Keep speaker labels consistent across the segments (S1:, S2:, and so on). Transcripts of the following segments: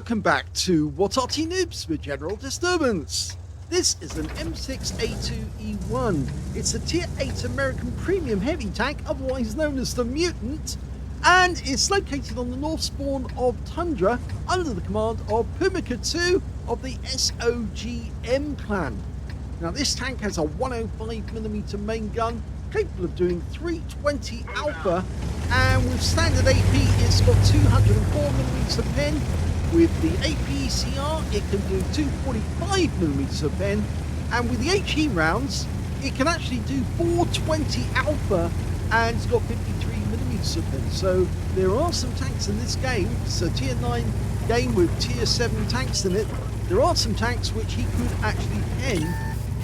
S1: Welcome back to What Arty Noobs with General Disturbance. This is an M6A2E1. It's a Tier 8 American Premium Heavy Tank, otherwise known as the Mutant, and it's located on the north spawn of Tundra under the command of pumicka2 of the SOGM clan. Now this tank has a 105mm main gun, capable of doing 320 alpha, and with standard AP it's got 204mm of pen. With the APCR it can do 245mm of pen, and with the HE rounds it can actually do 420 alpha, and it's got 53mm of pen. So there are some tanks in this game. It's a tier 9 game with tier 7 tanks in it. There are some tanks which he could actually pen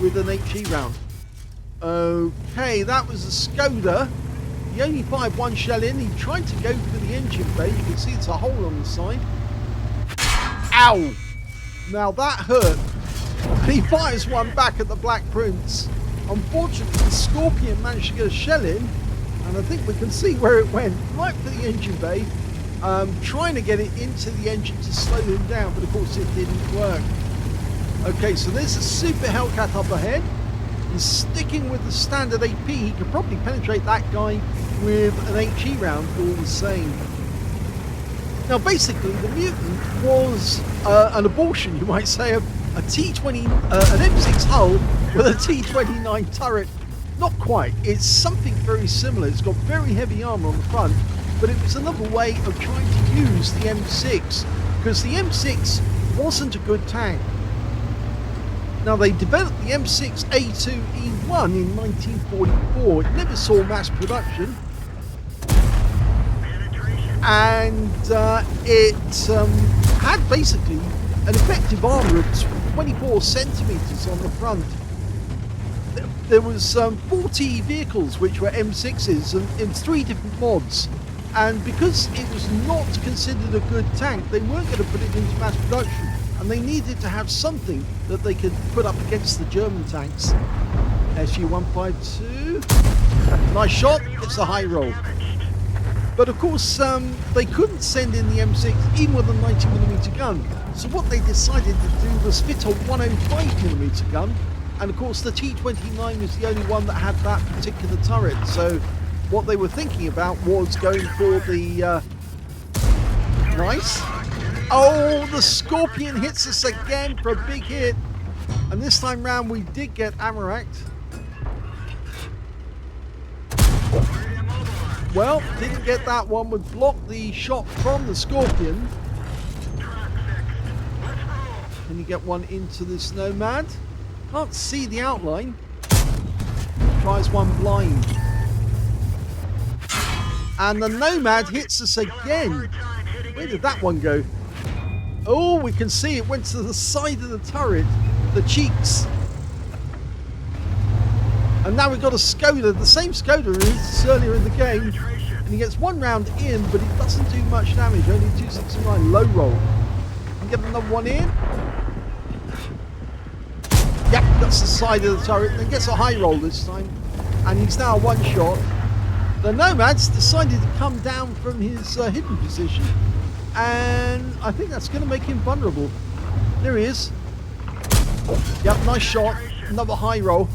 S1: with an HE round. Okay, that was a Skoda. He only fired one shell in. He tried to go for the engine bay. You can see it's a hole on the side. Ow! Now that hurt. And he fires one back at the Black Prince. Unfortunately, the Scorpion managed to get a shell in, and I think we can see where it went. Right for the engine bay. Trying to get it into the engine to slow him down, but of course it didn't work. Okay, so there's a Super Hellcat up ahead. He's sticking with the standard AP. He could probably penetrate that guy with an HE round all the same. Now basically the Mutant was an abortion, you might say, of a T20, an M6 hull with a T29 turret. Not quite, it's something very similar. It's got very heavy armour on the front, but it was another way of trying to use the M6, because the M6 wasn't a good tank. Now they developed the M6A2E1 in 1944. It never saw mass production, and it had basically an effective armour of 24 centimetres on the front. There was 40 vehicles which were M6s in 3 different mods, and because it was not considered a good tank, they weren't going to put it into mass production, and they needed to have something that they could put up against the German tanks. SU-152, nice shot, it's a high roll. But of course, they couldn't send in the M6 even with a 90mm gun. So what they decided to do was fit a 105mm gun. And of course, the T29 was the only one that had that particular turret. So what they were thinking about was going for the... Nice. Oh, the Scorpion hits us again for a big hit. And this time round, we did get Amaract. Well, didn't get that one. Would block the shot from the Scorpion. Can you get one into this Nomad? Can't see the outline. Tries one blind. And the Nomad hits us again. Where did that one go? Oh, we can see it went to the side of the turret. The cheeks. And now we've got a Skoda, the same Skoda as earlier in the game, and he gets one round in, but it doesn't do much damage, only 269 low roll. And get another one in. Yep, that's the side of the turret, and gets a high roll this time, and he's now one shot. The Nomad's decided to come down from his hidden position, and I think that's going to make him vulnerable. There he is. Yep, nice shot, another high roll.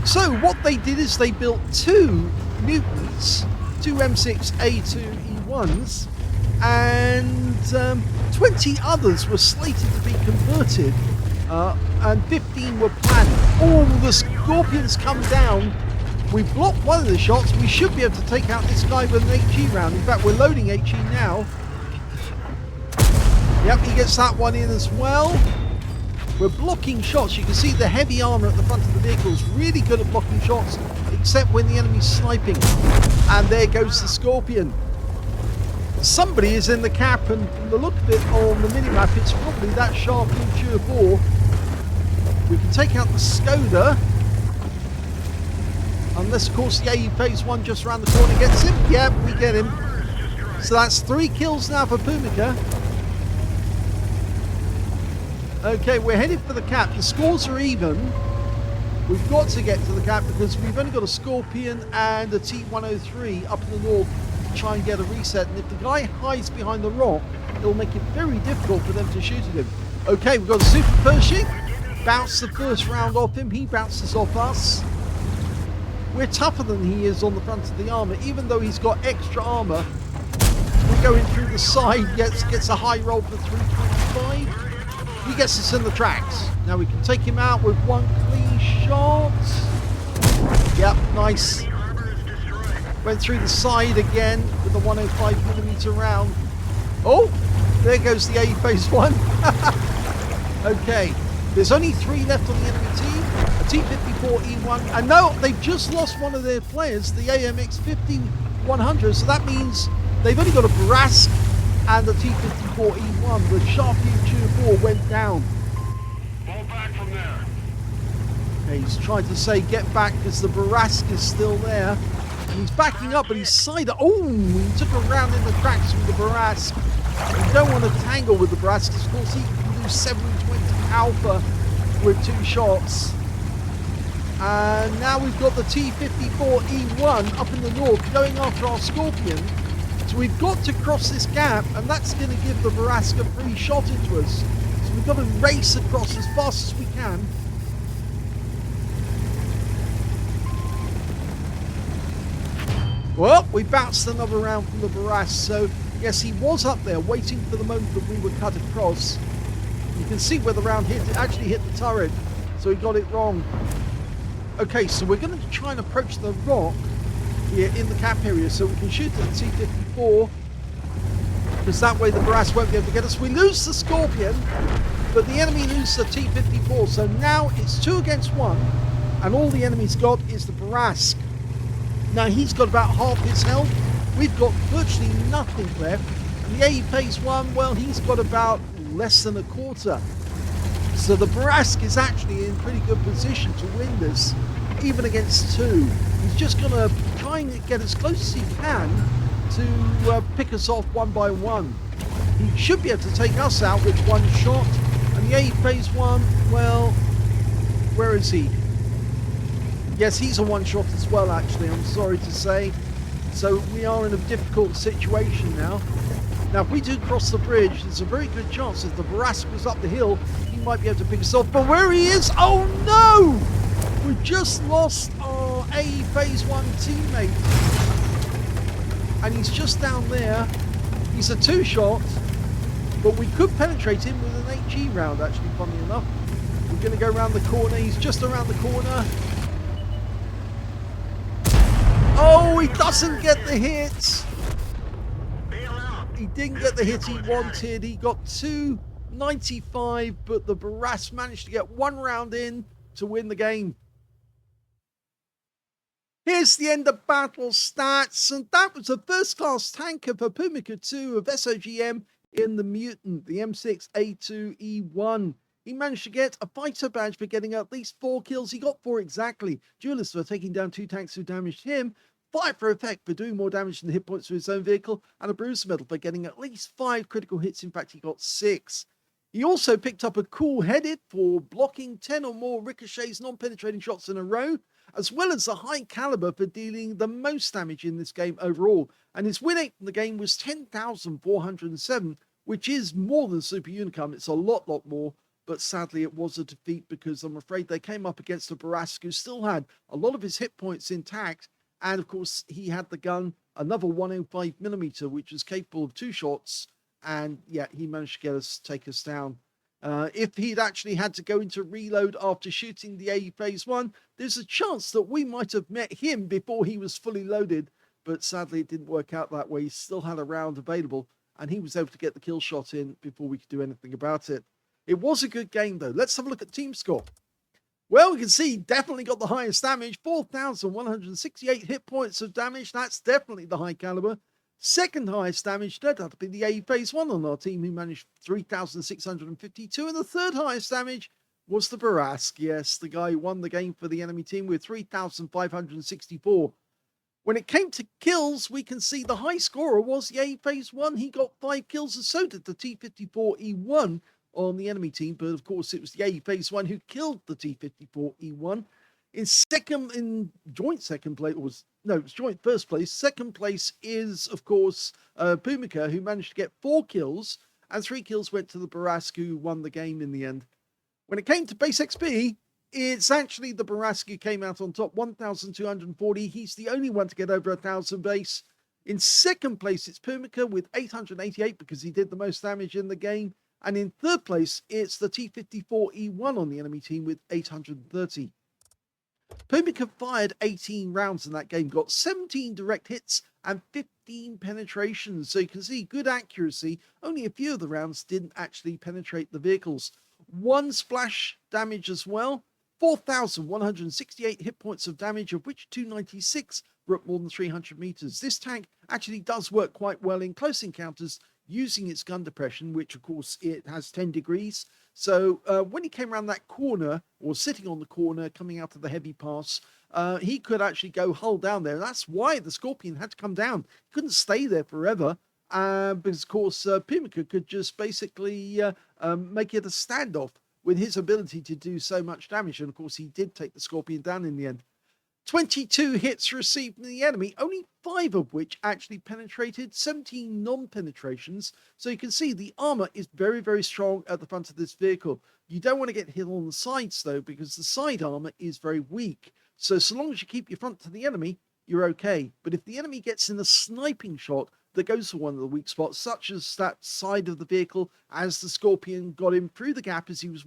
S1: So what they did is they built 2 Mutants, 2 M6A2E1s, and 20 others were slated to be converted, and 15 were planned. All the Scorpions come down. We blocked one of the shots. We should be able to take out this guy with an HE round. In fact, we're loading HE now. Yep, he gets that one in as well. We're blocking shots. You can see the heavy armour at the front of the vehicle is really good at blocking shots, except when the enemy's sniping. And there goes the Scorpion. Somebody is in the cap, and from the look of it on the minimap, it's probably that sharp Shure 4. We can take out the Skoda. Unless, of course, the AE phase 1 just around the corner gets him. Yep, we get him. So that's 3 kills now for Pumicka. Okay, we're headed for the cap. The scores are even. We've got to get to the cap because we've only got a Scorpion and a T103 up in the north try and get a reset. And if the guy hides behind the rock, it'll make it very difficult for them to shoot at him. Okay, we've got a super Pershing. Bounce the first round off him. He bounces off us. We're tougher than he is on the front of the armor, even though he's got extra armor. We're going through the side, gets a high roll for 325. He gets us in the tracks. Now we can take him out with one clean shot. Yep, nice. Went through the side again with the 105mm round. Oh, there goes the A phase one. Okay, there's only 3 left on the enemy team. A T54E1, and no, they've just lost one of their players, the AMX5100. So that means they've only got a Barask and the T54E1. The Sharpview 2-4 went down.
S2: Fall back from there.
S1: Okay, he's trying to say get back because the Barask is still there. And he's backing up, but he's side. Oh, he took a round in the tracks with the Barask. You don't want to tangle with the Barask because, of course, he can lose 720 alpha with 2 shots. And now we've got the T54E1 up in the north going after our Scorpion. So we've got to cross this gap, and that's going to give the Barask a free shot into us. So we've got to race across as fast as we can. Well, we bounced another round from the Barask, so yes, he was up there waiting for the moment that we were cut across. You can see where the round hit. It actually hit the turret, so he got it wrong. Okay, so we're going to try and approach the rock here in the cap area so we can shoot at the T54, because that way the Barask won't be able to get us. We lose the Scorpion, but the enemy loses the T54, so now it's 2 against 1, and all the enemy's got is the Barask. Now he's got about half his health. We've got virtually nothing left. And the A phase 1, well, he's got about less than a quarter. So the Barask is actually in pretty good position to win this, even against 2. He's just going to try and get as close as he can to pick us off one by one. He should be able to take us out with 1 shot. And the A phase 1, well, where is he? Yes, he's a 1 shot as well, actually, I'm sorry to say. So we are in a difficult situation now. Now, if we do cross the bridge, there's a very good chance if the Barask was up the hill, he might be able to pick us off. But where he is, oh no! We just lost our A phase 1 teammate. And he's just down there. He's a 2 shot, but we could penetrate him with an HE round, actually, funnily enough. We're going to go around the corner. He's just around the corner. Oh, he doesn't get the hit. He didn't get the hit he wanted. He got 295, but the Barask managed to get 1 round in to win the game. Here's the end of battle stats, and that was a first-class tanker for pumicka2 of SOGM in the Mutant, the M6A2E1. He managed to get a fighter badge for getting at least 4 kills. He got 4 exactly. Duelist for taking down 2 tanks who damaged him. Fire for effect for doing more damage than the hit points to his own vehicle. And a bruiser medal for getting at least 5 critical hits. In fact, he got 6. He also picked up a cool headed for blocking 10 or more ricochets, non-penetrating shots in a row, as well as a high caliber for dealing the most damage in this game overall. And his win rate in the game was 10,407, which is more than Super Unicum. It's a lot more. But sadly, it was a defeat because I'm afraid they came up against a Barask who still had a lot of his hit points intact. And of course, he had the gun, another 105mm, which was capable of 2 shots. And yeah, he managed to take us down. If he'd actually had to go into reload after shooting the A phase 1, there's a chance that we might have met him before he was fully loaded. But sadly, it didn't work out that way. He still had a round available, and he was able to get the kill shot in before we could do anything about it. It was a good game, though. Let's have a look at team score. Well, we can see he definitely got the highest damage, 4,168 hit points of damage. That's definitely the high caliber. Second highest damage turned out to be the A phase 1 on our team, who managed 3,652. And the third highest damage was the Barask. Yes, the guy who won the game for the enemy team with 3,564. When it came to kills, we can see the high scorer was the A phase 1. He got 5 kills, and so did the T54E1 on the enemy team. But of course, it was the A phase 1 who killed the T54E1. In joint second place, it was joint first place. Second place is, of course, Pumicka, who managed to get 4 kills, and 3 kills went to the Barask, who won the game in the end. When it came to base XP, it's actually the Barask who came out on top, 1,240. He's the only one to get over 1,000 base. In second place, it's Pumicka with 888 because he did the most damage in the game. And in third place, it's the T54E1 on the enemy team with 830. Pumicka fired 18 rounds in that game, got 17 direct hits and 15 penetrations. So you can see good accuracy. Only a few of the rounds didn't actually penetrate the vehicles. 1 splash damage as well. 4,168 hit points of damage, of which 296 were at more than 300 meters. This tank actually does work quite well in close encounters using its gun depression, which of course it has 10 degrees. So when he came around that corner, or sitting on the corner coming out of the heavy pass, he could actually go hull down there. That's why the Scorpion had to come down. He couldn't stay there forever. Because of course Pumicka could just basically make it a standoff with his ability to do so much damage. And of course he did take the Scorpion down in the end. 22 hits received from the enemy, only 5 of which actually penetrated, 17 non-penetrations. So you can see the armor is very, very strong at the front of this vehicle. You don't want to get hit on the sides though, because the side armor is very weak. So long as you keep your front to the enemy, you're okay. But if the enemy gets in a sniping shot that goes for one of the weak spots, such as that side of the vehicle, as the Scorpion got him through the gap as he was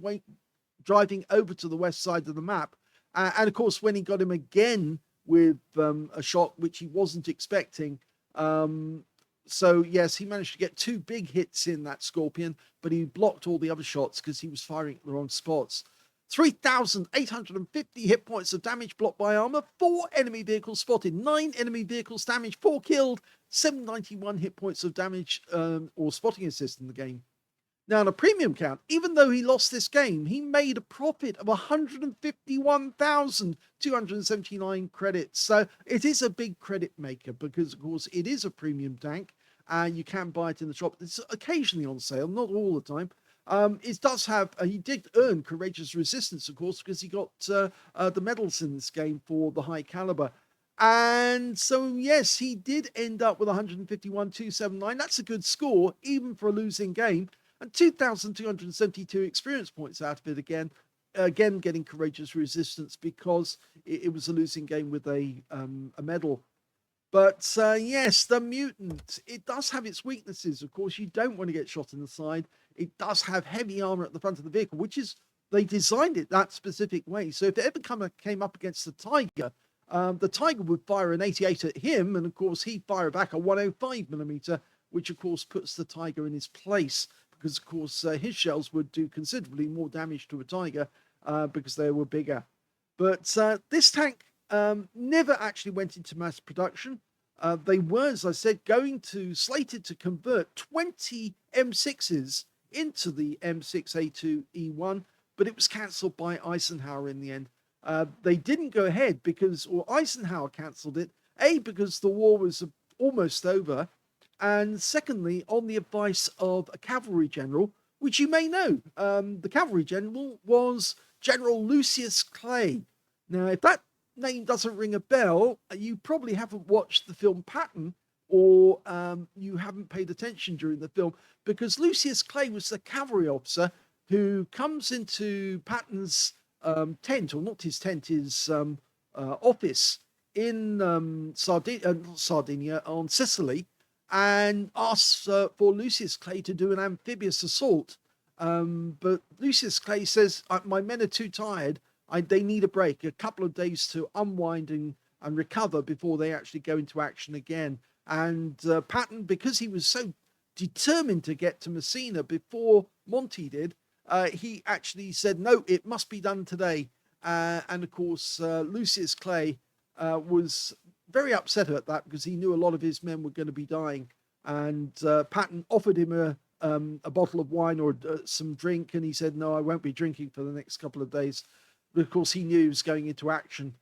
S1: driving over to the west side of the map, and of course, when he got him again with a shot which he wasn't expecting. So yes, he managed to get 2 big hits in that Scorpion, but he blocked all the other shots because he was firing at the wrong spots. 3,850 hit points of damage blocked by armor, 4 enemy vehicles spotted, 9 enemy vehicles damaged, 4 killed, 791 hit points of damage or spotting assist in the game. Now, on a premium count, even though he lost this game, he made a profit of 151,279 credits. So it is a big credit maker because, of course, it is a premium tank and you can buy it in the shop. It's occasionally on sale, not all the time. It does have, he did earn Courageous Resistance, of course, because he got the medals in this game for the high caliber. And so, yes, he did end up with 151,279. That's a good score, even for a losing game. And 2,272 experience points out of it again getting Courageous Resistance because it was a losing game with a medal. But yes, the Mutant, it does have its weaknesses. Of course, you don't want to get shot in the side. It does have heavy armor at the front of the vehicle, which is, they designed it that specific way. So if it ever came up against the Tiger would fire an 88 at him. And of course, he'd fire back a 105mm, which of course puts the Tiger in his place. Because, of course, his shells would do considerably more damage to a Tiger because they were bigger. But this tank never actually went into mass production. They were, as I said, slated to convert 20 M6s into the M6A2E1, but it was cancelled by Eisenhower in the end. They didn't go ahead or Eisenhower cancelled it, because the war was almost over, and secondly, on the advice of a cavalry general, which you may know. The cavalry general was General Lucius Clay. Now, if that name doesn't ring a bell, you probably haven't watched the film Patton, or you haven't paid attention during the film, because Lucius Clay was the cavalry officer who comes into Patton's tent, or not his tent, his office in Sardinia on Sicily, and asks for Lucius Clay to do an amphibious assault. But Lucius Clay says, my men are too tired. They need a break, a couple of days to unwind and recover before they actually go into action again. And Patton, because he was so determined to get to Messina before Monty did, he actually said, no, it must be done today. And of course, Lucius Clay was very upset at that because he knew a lot of his men were going to be dying. And Patton offered him a bottle of wine or some drink, and he said, no, I won't be drinking for the next couple of days. But of course, he knew he was going into action.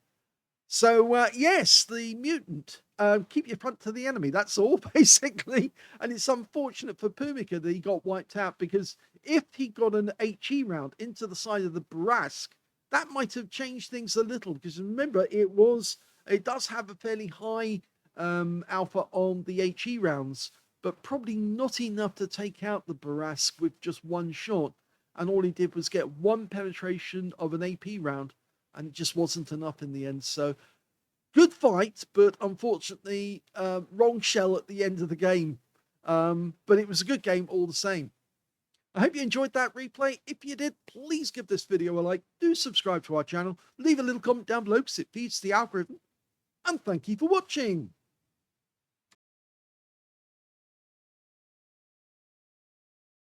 S1: So, yes, the Mutant, keep your front to the enemy. That's all, basically. And it's unfortunate for Pumicka that he got wiped out, because if he got an HE round into the side of the Barask, that might have changed things a little, because remember, it does have a fairly high alpha on the HE rounds, but probably not enough to take out the Barask with just one shot. And all he did was get one penetration of an AP round, and it just wasn't enough in the end. So good fight, but unfortunately, wrong shell at the end of the game. But it was a good game all the same. I hope you enjoyed that replay. If you did, please give this video a like. Do subscribe to our channel. Leave a little comment down below because it feeds the algorithm. And thank you for watching.